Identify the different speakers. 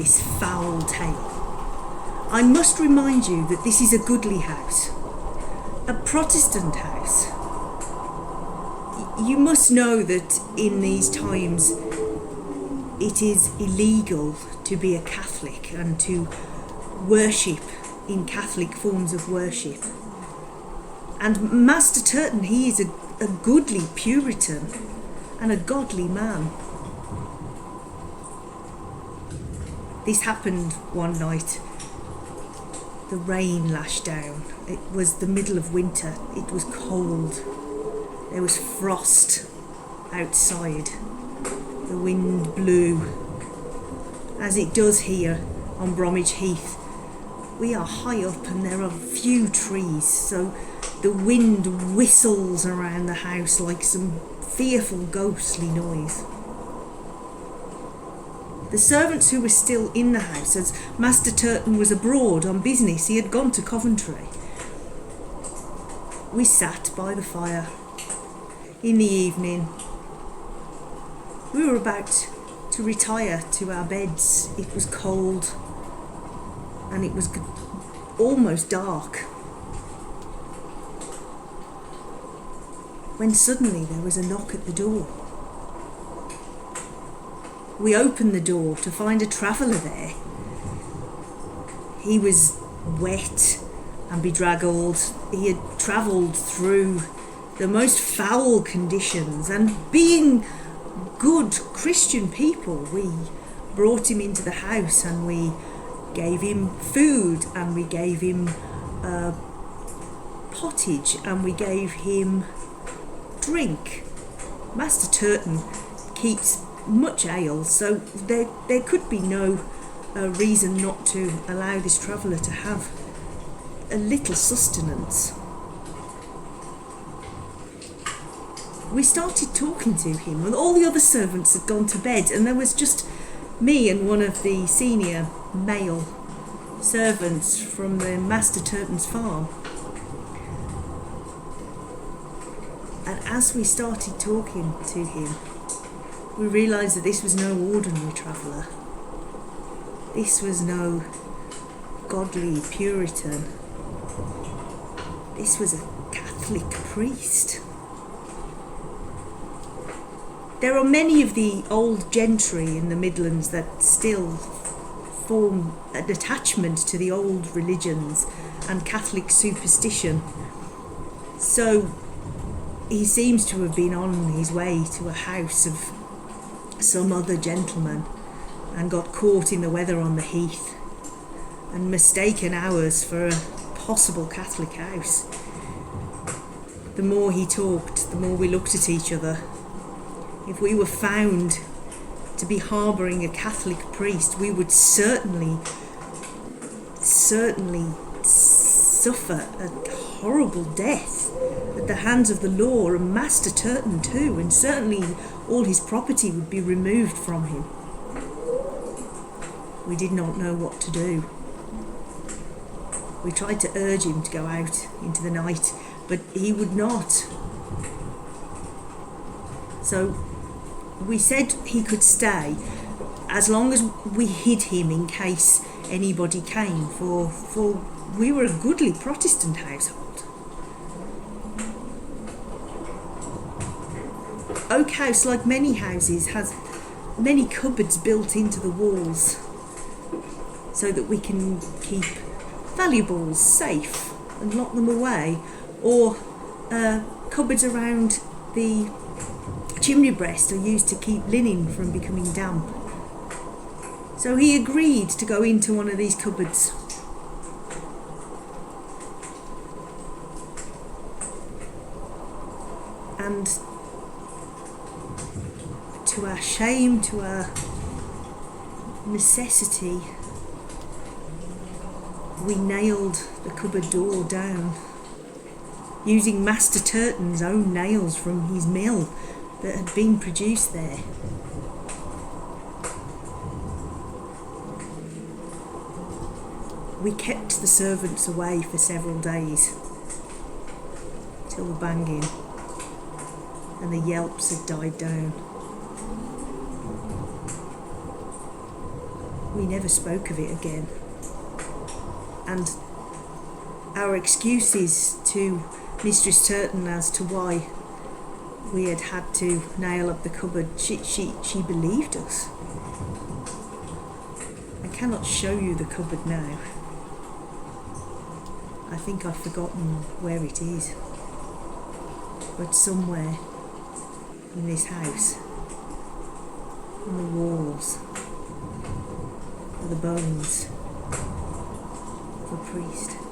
Speaker 1: this foul tale, I must remind you that this is a goodly house, a Protestant house. You must know that in these times it is illegal to be a Catholic and to worship in Catholic forms of worship. And Master Turton, he is a goodly Puritan and a godly man. This happened one night. The rain lashed down. It was the middle of winter. It was cold. There was frost outside. The wind blew, as it does here on Bromwich Heath. We are high up and there are few trees, so the wind whistles around the house like some fearful ghostly noise. The servants who were still in the house, as Master Turton was abroad on business, he had gone to Coventry. We sat by the fire in the evening. We were about to retire to our beds. It was cold and it was almost dark, when suddenly there was a knock at the door. We opened the door to find a traveller there. He was wet and bedraggled. He had travelled through the most foul conditions, and being good Christian people, we brought him into the house and we gave him food and we gave him pottage and we gave him drink. Master Turton keeps much ale, so there could be no reason not to allow this traveller to have a little sustenance. We started talking to him, and all the other servants had gone to bed, and there was just me and one of the senior male servants from the Master Turton's farm. And as we started talking to him, we realised that this was no ordinary traveller. This was no godly Puritan. This was a Catholic priest. There are many of the old gentry in the Midlands that still form an attachment to the old religions and Catholic superstition. So he seems to have been on his way to a house of some other gentleman and got caught in the weather on the heath and mistaken ours for a possible Catholic house. The more he talked, the more we looked at each other. If we were found to be harbouring a Catholic priest, we would certainly suffer a horrible death at the hands of the law, and Master Turton too, and certainly all his property would be removed from him. We did not know what to do. We tried to urge him to go out into the night, but he would not. So we said he could stay as long as we hid him in case anybody came, for we were a goodly Protestant household. Oak House, like many houses, has many cupboards built into the walls so that we can keep valuables safe and lock them away, or cupboards around the chimney breast are used to keep linen from becoming damp. So he agreed to go into one of these cupboards. And to our shame, to our necessity, we nailed the cupboard door down using Master Turton's own nails from his mill that had been produced there. We kept the servants away for several days till the banging and the yelps had died down. we never spoke of it again. And our excuses to Mistress Turton as to why we had had to nail up the cupboard, she believed us. I cannot show you the cupboard now. I think I've forgotten where it is. But somewhere in this house, on the walls, are the bones of a priest.